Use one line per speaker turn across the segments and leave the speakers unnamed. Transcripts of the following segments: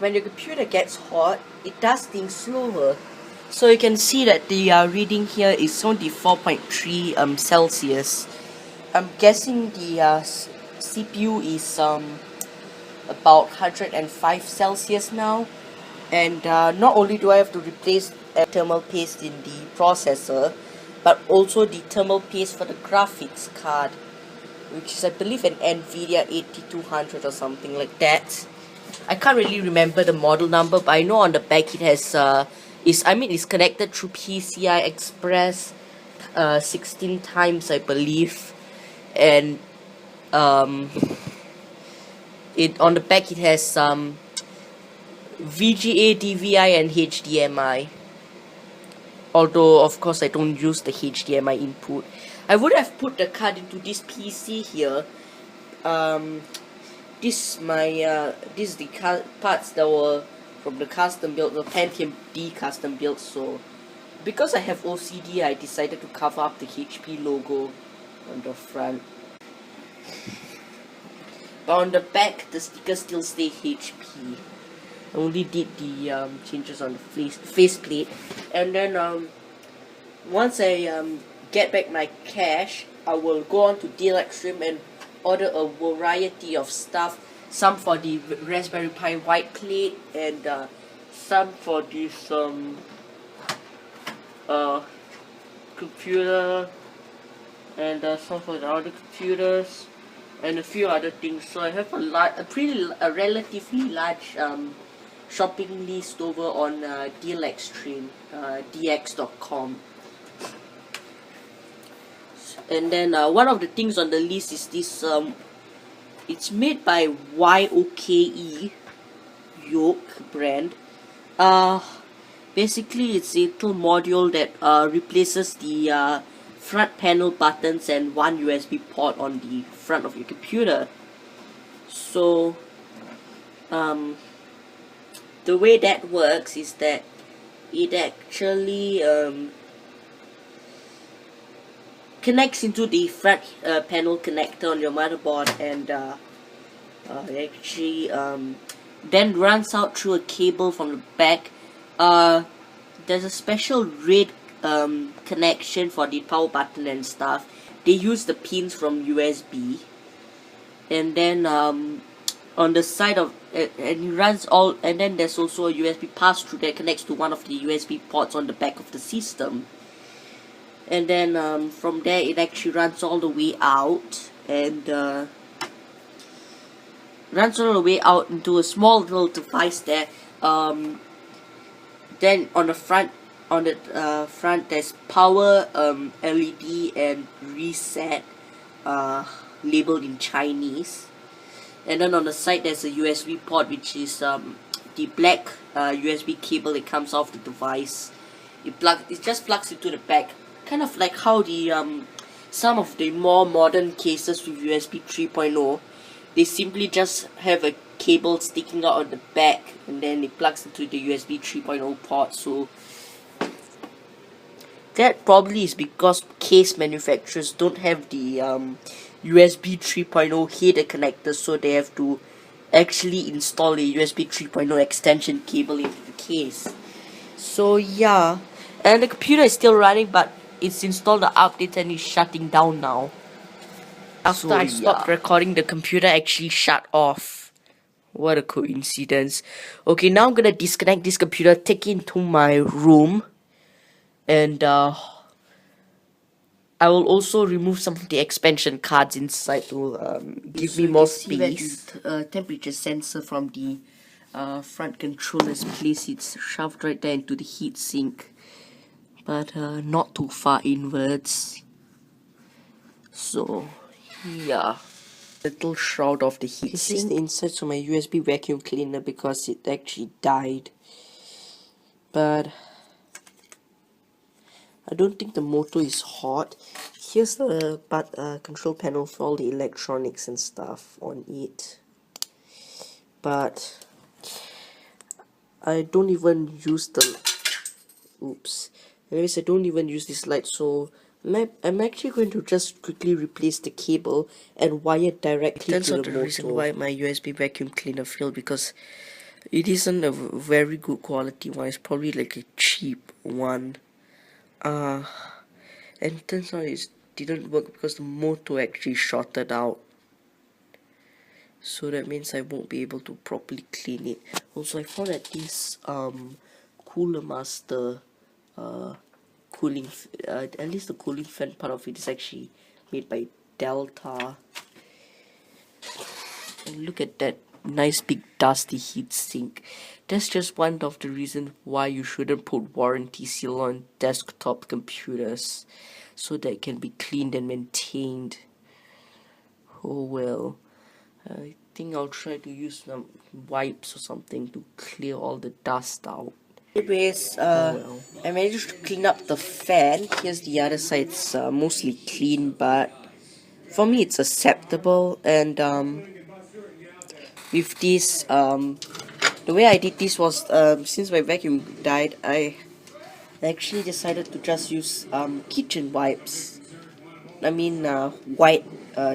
when your computer gets hot, it does things slower. So you can see that the reading here is 74.3 Celsius. I'm guessing the CPU is about 105 Celsius now. And not only do I have to replace thermal paste in the processor, but also the thermal paste for the graphics card, which is I believe an Nvidia 8200 or something like that. I can't really remember the model number, but I know on the back it has it's connected through PCI Express 16 times, I believe, and it on the back it has VGA, DVI, and HDMI. Although of course I don't use the HDMI input. I would have put the card into this PC here. This is the parts that were from the custom build, the Pentium D custom build. So because I have OCD, I decided to cover up the HP logo on the front. But on the back, the stickers still stay HP. I only did the changes on the faceplate, and then once I get back my cash, I will go on to Deluxe Stream and order a variety of stuff. Some for the Raspberry Pi white plate, and some for this computer, and some for the other computers, and a few other things. So I have a relatively large shopping list over on Deluxe Stream, dx.com. And then one of the things on the list is this it's made by YOKE Yoke brand. Basically it's a little module that replaces the front panel buttons and one USB port on the front of your computer. So the way that works is that it actually connects into the front panel connector on your motherboard, and actually then runs out through a cable from the back. There's a special red connection for the power button and stuff. They use the pins from USB, and then on the side of and it runs all, and then there's also a USB pass-through that connects to one of the USB ports on the back of the system. And then from there it actually runs all the way out, and runs all the way out into a small little device there. Then on the front there's power, LED, and reset labeled in Chinese. And then on the side there's a USB port, which is the black USB cable that comes off the device. It just plugs into the back. Kind of like how the some of the more modern cases with USB 3.0, they simply just have a cable sticking out on the back, and then it plugs into the USB 3.0 port. So that probably is because case manufacturers don't have the USB 3.0 header connector, so they have to actually install a USB 3.0 extension cable into the case. So yeah, and the computer is still running, but it's installed the update and it's shutting down now. After I stopped recording, the computer actually shut off. What a coincidence. Okay, now I'm gonna disconnect this computer, take it into my room, and I will also remove some of the expansion cards inside to give me more space. The temperature sensor from the front controller's place, it's shoved right there into the heatsink, but not too far inwards. So yeah, little shroud of the heatsink. This is the inside to my USB vacuum cleaner because it actually died, but I don't think the motor is hot. Here's the control panel for all the electronics and stuff on it, but I don't even use the anyways, I don't even use this light, so I'm actually going to just quickly replace the cable and wire directly to the motor. The reason why my USB vacuum cleaner failed, because It isn't a very good quality one. It's probably like a cheap one. And turns out it didn't work because the motor actually shorted out. So that means I won't be able to properly clean it. Also, I found that this Cooler Master cooling, at least the cooling fan part of it is actually made by Delta. And look at that nice big dusty heat sink. That's just one of the reasons why you shouldn't put warranty seal on desktop computers, so that it can be cleaned and maintained. Oh well. I think I'll try to use some wipes or something to clear all the dust out. Anyways, I managed to clean up the fan. Here's the other side. It's mostly clean, but for me it's acceptable. And with this, the way I did this was, since my vacuum died, I actually decided to just use kitchen wipes. I mean, white,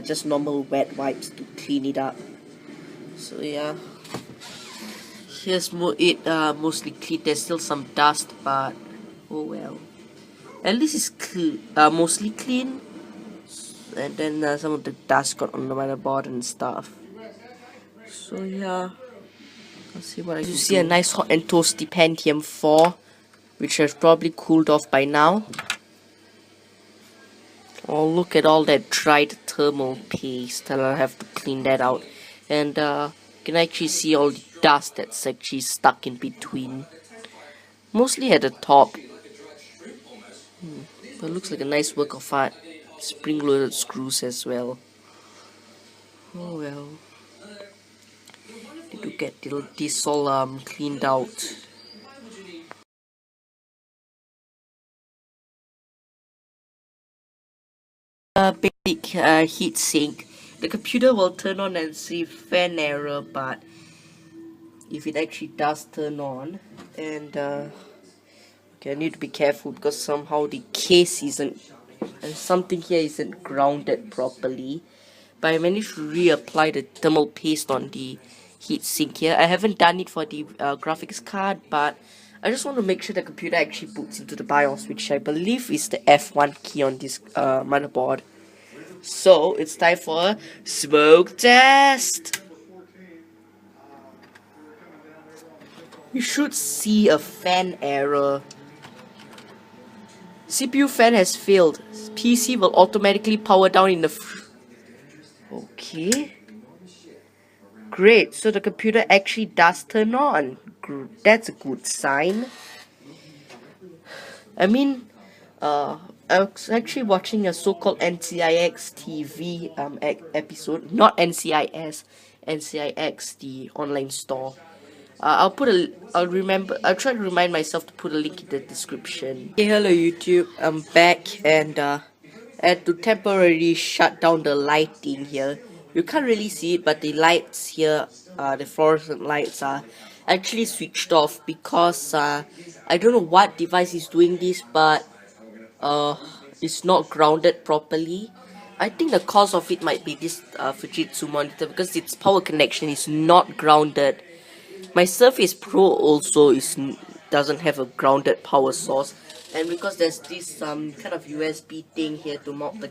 just normal wet wipes to clean it up. So yeah, here's mostly clean. There's still some dust, but oh well. At least it's mostly clean. And then some of the dust got on the motherboard and stuff. So yeah, let's see what I can do. You see a nice hot and toasty Pentium 4, which has probably cooled off by now. Oh, look at all that dried thermal paste. I'll have to clean that out. And you can actually see all the dust that's actually stuck in between. Mostly at the top. But it looks like a nice work of art. Spring-loaded screws as well. Oh well. Need to get this all cleaned out. Basic heat sink. The computer will turn on and say fan error, but if it actually does turn on, and okay, I need to be careful because somehow the case isn't, and something here isn't grounded properly. But I managed to reapply the thermal paste on the heatsink here. I haven't done it for the graphics card, but I just want to make sure the computer actually boots into the BIOS, which I believe is the F1 key on this motherboard. So it's time for a smoke test. You should see a fan error. CPU fan has failed. PC will automatically power down in the okay. Great, so the computer actually does turn on. That's a good sign. I mean, I was actually watching a so-called NCIX TV episode, not NCIS, NCIX, the online store. I'll try to remind myself to put a link in the description. Hey, hello YouTube, I'm back, and I had to temporarily shut down the lighting here. You can't really see it, but the lights here, the fluorescent lights are actually switched off because I don't know what device is doing this, but it's not grounded properly. I think the cause of it might be this Fujitsu monitor because its power connection is not grounded. My Surface Pro also doesn't have a grounded power source, and because there's this kind of USB thing here to mount the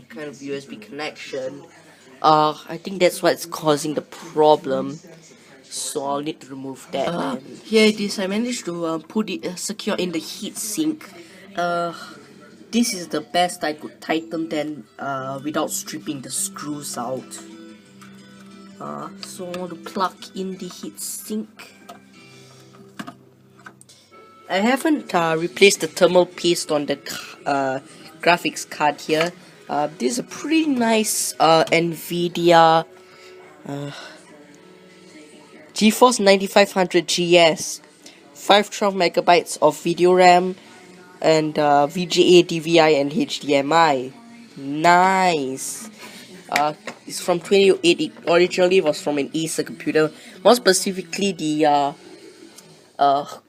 kind of USB connection, I think that's what's causing the problem. So I'll need to remove that. Here it is. I managed to put it secure in the heat sink. This is the best I could tighten then without stripping the screws out. So I want to plug in the heatsink. I haven't replaced the thermal paste on the graphics card here. This is a pretty nice NVIDIA GeForce 9500 GS, 512 megabytes of video RAM, and VGA, DVI, and HDMI. Nice. It's from 2008. It originally was from an Acer computer, more specifically the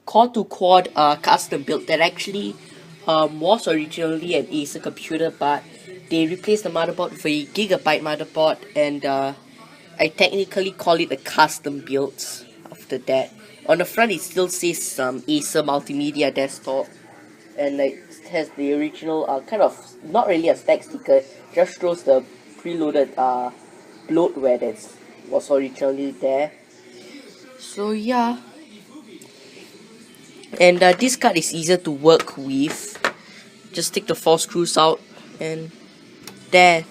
core-to-quad custom build that actually was originally an Acer computer, but they replaced the motherboard with a Gigabyte motherboard, and I technically call it a custom build after that. On the front, it still says Acer Multimedia Desktop, and like it has the original kind of not really a spec sticker, just shows the preloaded bloatware that was originally there. So yeah, and this card is easier to work with. Just take the 4 screws out and there.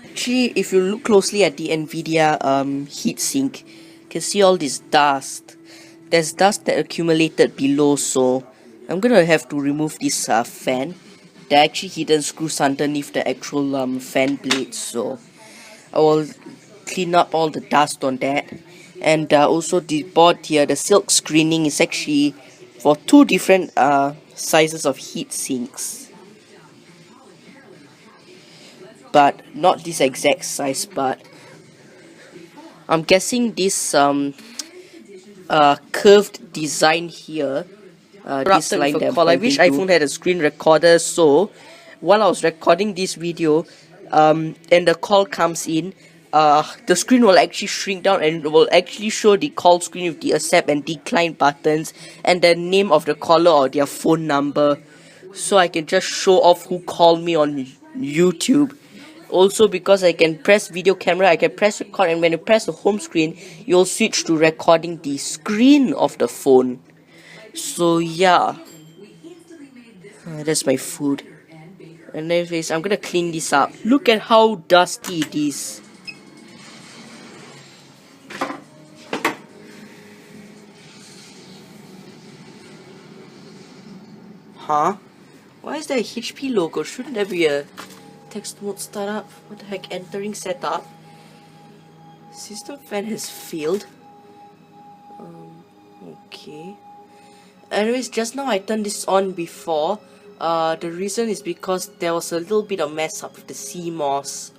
Actually, if you look closely at the NVIDIA heatsink, you can see all this dust. There's dust that accumulated below, so I'm gonna have to remove this fan. There are actually hidden screws underneath the actual fan blades, so I will clean up all the dust on that. And also the board here, the silk screening is actually for 2 different sizes of heat sinks, but not this exact size. But I'm guessing this curved design here, this line that I wish iPhone had a screen recorder, so while I was recording this video and the call comes in, the screen will actually shrink down and will actually show the call screen with the accept and decline buttons and the name of the caller or their phone number, so I can just show off who called me on YouTube. Also, because I can press video camera, I can press record, and when you press the home screen, you'll switch to recording the screen of the phone. So yeah, that's my food. And anyways, I'm gonna clean this up. Look at how dusty it is. Huh? Why is there a HP logo? Shouldn't there be a text mode startup? What the heck? Entering setup. System fan has failed. Okay. Anyways, just now I turned this on before. The reason is because there was a little bit of mess up with the CMOS.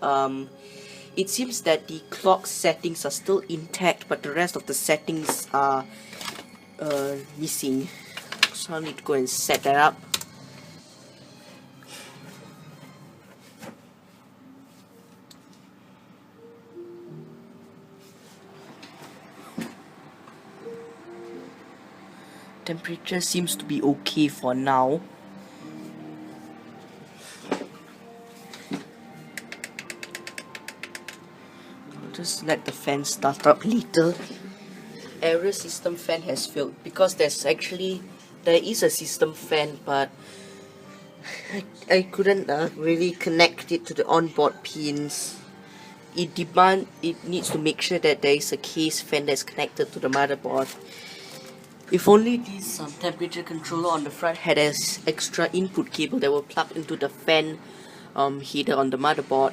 It seems that the clock settings are still intact, but the rest of the settings are missing. So I need to go and set that up. Temperature seems to be okay for now. I'll just let the fan start up later. Error, system fan has failed, because there is a system fan, but I couldn't really connect it to the onboard pins. It needs to make sure that there is a case fan that's connected to the motherboard. If only this temperature controller on the front had an extra input cable that will plug into the fan heater on the motherboard.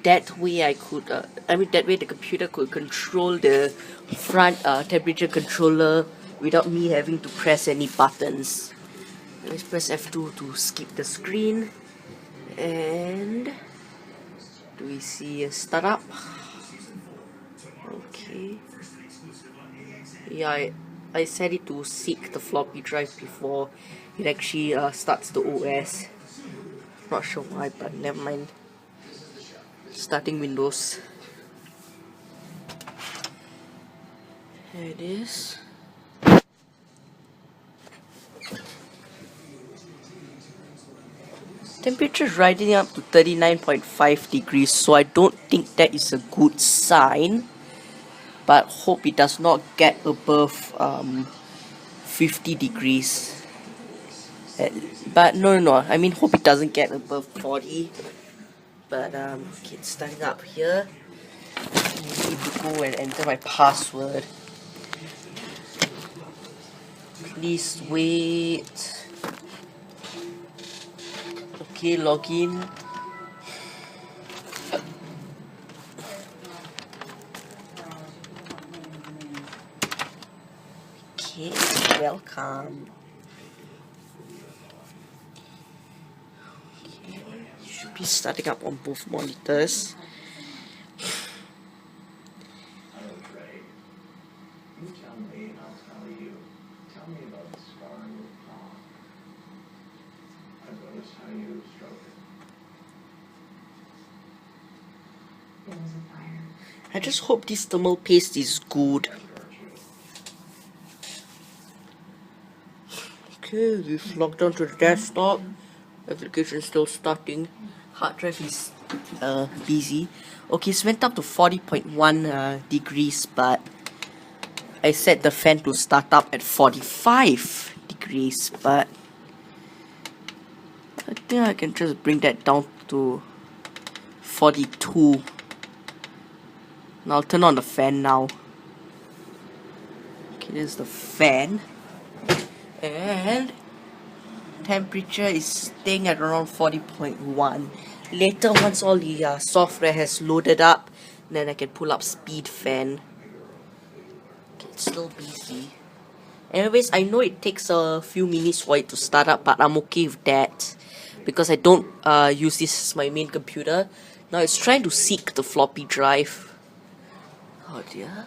That way that way the computer could control the front temperature controller without me having to press any buttons. Let's press F2 to skip the screen. And do we see a startup? Okay. Yeah, I set it to seek the floppy drive before it actually starts the OS. Not sure why, but never mind. Starting Windows. Here it is. Temperature is rising up to 39.5 degrees, so I don't think that is a good sign. But hope it does not get above 50 degrees. But no, I mean hope it doesn't get above 40. But okay, it's starting up here. I need to go and enter my password. Please wait. Okay, login. Okay, welcome. Okay, should be starting up on both monitors. I just hope this thermal paste is good. Okay, we've logged onto the desktop. Application still starting. Hard drive is busy. Okay, it's went up to 40.1 degrees, but I set the fan to start up at 45 degrees, but I think I can just bring that down to 42. Now I'll turn on the fan now. Okay, there's the fan. And temperature is staying at around 40.1. Later, once all the software has loaded up, then I can pull up speed fan. Okay, it's still busy. Anyways, I know it takes a few minutes for it to start up, but I'm okay with that because I don't use this as my main computer. Now it's trying to seek the floppy drive. Oh dear.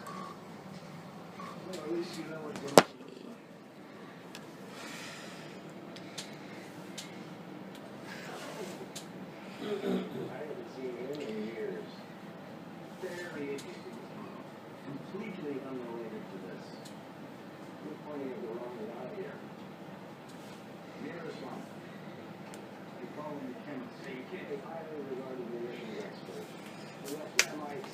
Completely unrelated to this. You're pointing at the wrong lot here. Nearest one. They call him the chemist. So you can't be highly regarded munitions expert. He left MIT.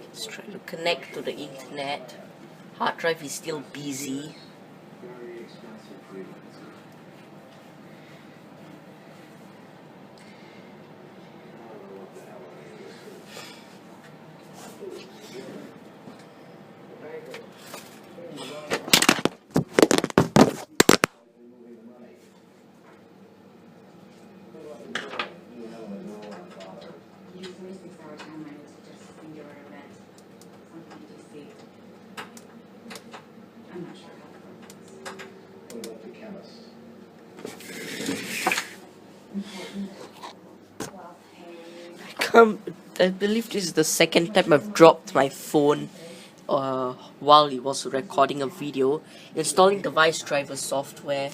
Let's try to connect to the internet. Hard drive is still busy.
Very expensive freelancer. I don't know what the hell I is.
I'm not sure how that works.
What about the chemist?
I believe this is the second time I've dropped my phone while it was recording a video. Installing device driver software.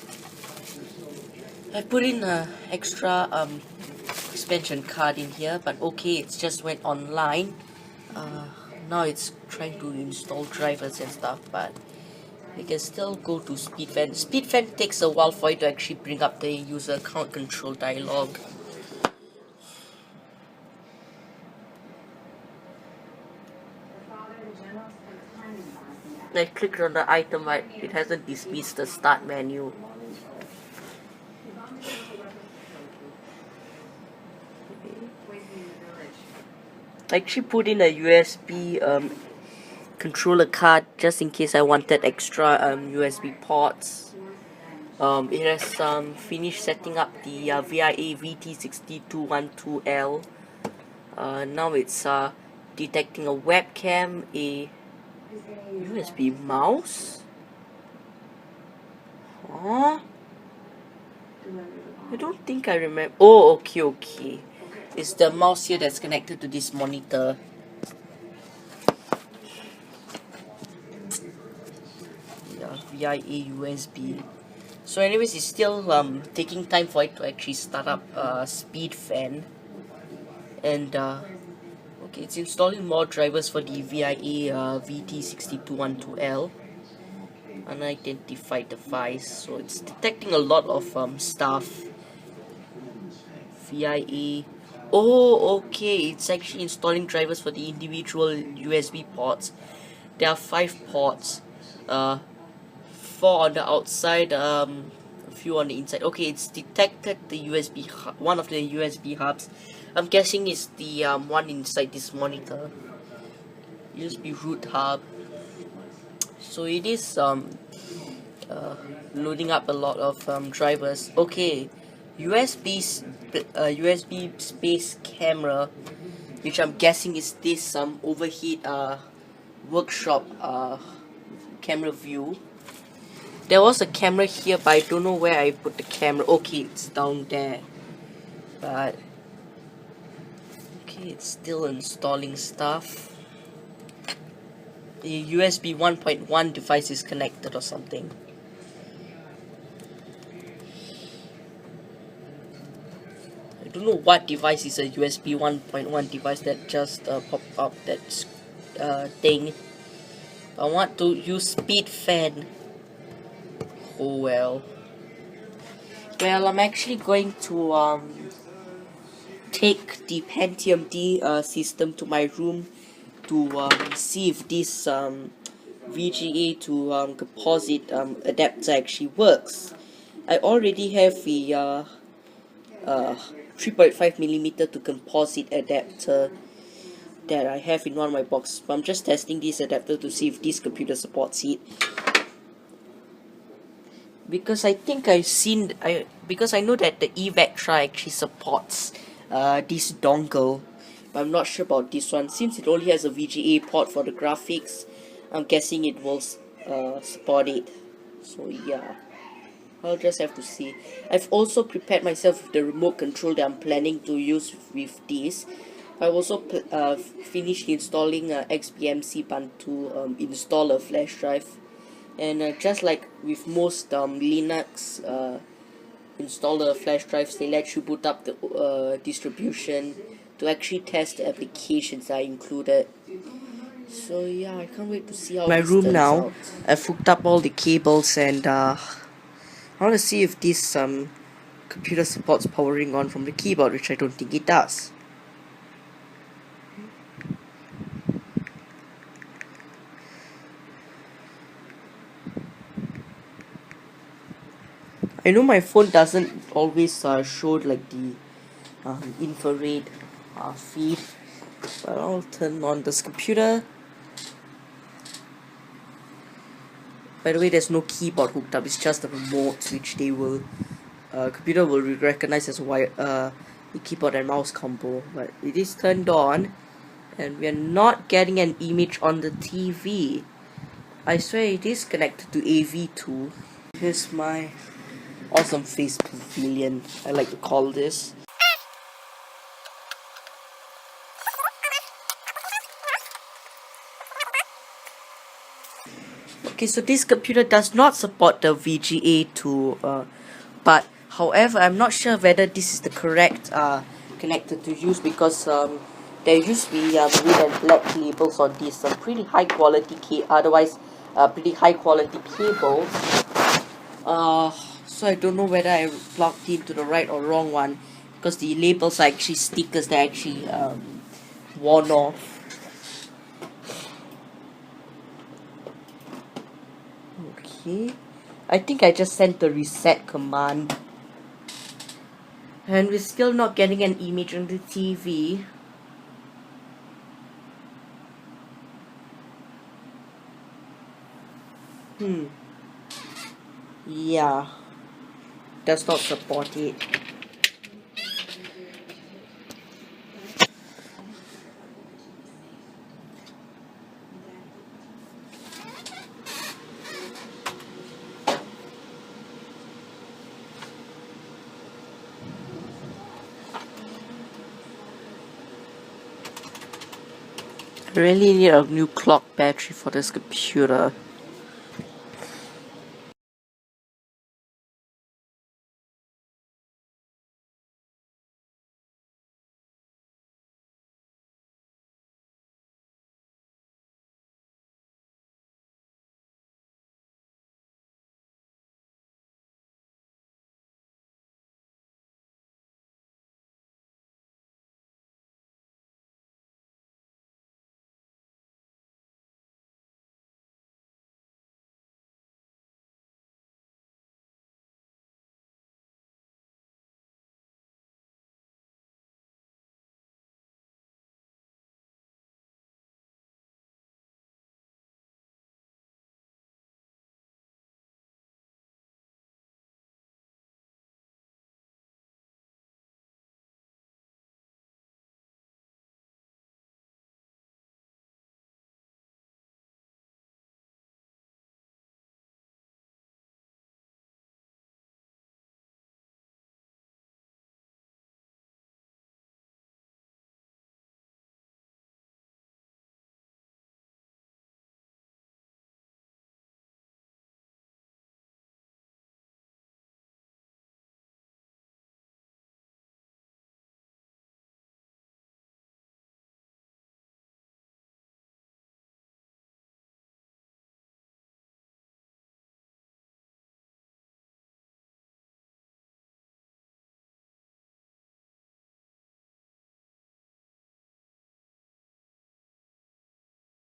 I put in an extra expansion card in here, but okay, it's just went online. Now it's trying to install drivers and stuff, but you can still go to SpeedFan. SpeedFan takes a while for it to actually bring up the user account control dialog. I clicked on the item, but it hasn't dismissed the start menu. I actually put in a USB controller card just in case I wanted extra USB ports. It has finished setting up the VIA VT6212L. Now it's detecting a webcam, a USB mouse. Huh? I don't think I remember. Oh, okay. It's the mouse here that's connected to this monitor. Yeah, VIA USB. So anyways, it's still taking time for it to actually start up SpeedFan. And okay, it's installing more drivers for the VIA VT6212L. Unidentified device, so it's detecting a lot of stuff. VIA. Oh, okay, it's actually installing drivers for the individual USB ports. There are 5 ports, 4 on the outside, a few on the inside. Okay, it's detected the USB one of the USB hubs. I'm guessing it's the one inside this monitor. USB root hub. So it is loading up a lot of drivers. Okay, USB space camera, which I'm guessing is this overhead workshop camera view. There was a camera here, but I don't know where I put the camera. Okay, it's down there. But okay, it's still installing stuff. The USB 1.1 device is connected or something. don't know what device is a USB 1.1 device that just popped up that thing. I want to use speed fan. Oh well. Well, I'm actually going to take the Pentium D system to my room to see if this VGA to composite adapter actually works. I already have a 3.5mm to composite adapter that I have in one of my boxes. I'm just testing this adapter to see if this computer supports it. Because I think because I know that the eVectra actually supports this dongle, but I'm not sure about this one. Since it only has a VGA port for the graphics, I'm guessing it will support it. So yeah, I'll just have to see. I've also prepared myself with the remote control that I'm planning to use with this. I've also finished installing XBMC button to install a flash drive. And just like with most Linux installer flash drives, they let you boot up the distribution to actually test the applications that are included. So yeah, I can't wait to see how my room now out. I've hooked up all the cables, and I want to see if this computer supports powering on from the keyboard, which I don't think it does. I know my phone doesn't always show like the infrared feed, but I'll turn on this computer. By the way, there's no keyboard hooked up, it's just the remote which they will computer will recognize as the keyboard and mouse combo. But it is turned on, and we are not getting an image on the TV. I swear it is connected to AV2. Here's my awesome face pavilion, I like to call this. Okay, so this computer does not support the VGA to but however, I'm not sure whether this is the correct connector to use, because there used to be red and black labels on this, pretty high quality pretty high quality cables. So I don't know whether I plugged into the right or wrong one, because the labels are actually stickers that actually worn off. Okay, I think I just sent the reset command, and we're still not getting an image on the TV. Yeah, does not support it. I really need a new clock battery for this computer.